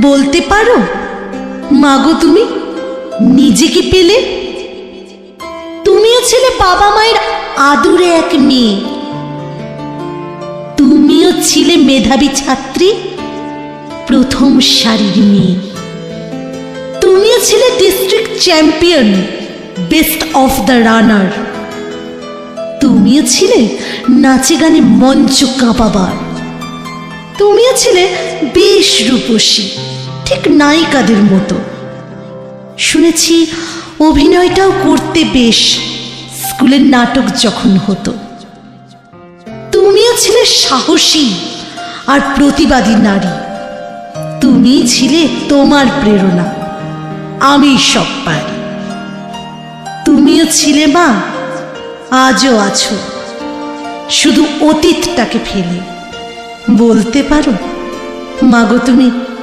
বলতে পারো মাগো তুমি নিজে কি পেলে? তুমিও ছিলে বাবা মায়ের আদুরে এক মেয়ে, তুমিও ছিলে মেধাবী ছাত্রী, প্রথম সারির মেয়ে, তুমিও ছিলে district champion, best of the runner, তুমিও ছিলে নাচে গানে মঞ্চ কাঁপাবার, তুমিও ছিলে বেশ রূপসী, ঠিক নায়িকাদের মতো। শুনেছি অভিনয়টাও করতে বেশ, স্কুলের নাটক যখন হতো। তুমিও ছিলে সাহসী আর প্রতিবাদী নারী, তুমি ছিলে তোমার প্রেরণা, আমি সব পারি। তুমিও ছিলে মা, আজও আছো, শুধু অতীতটাকে ফেলে। বলতে পারো মাগো তুমি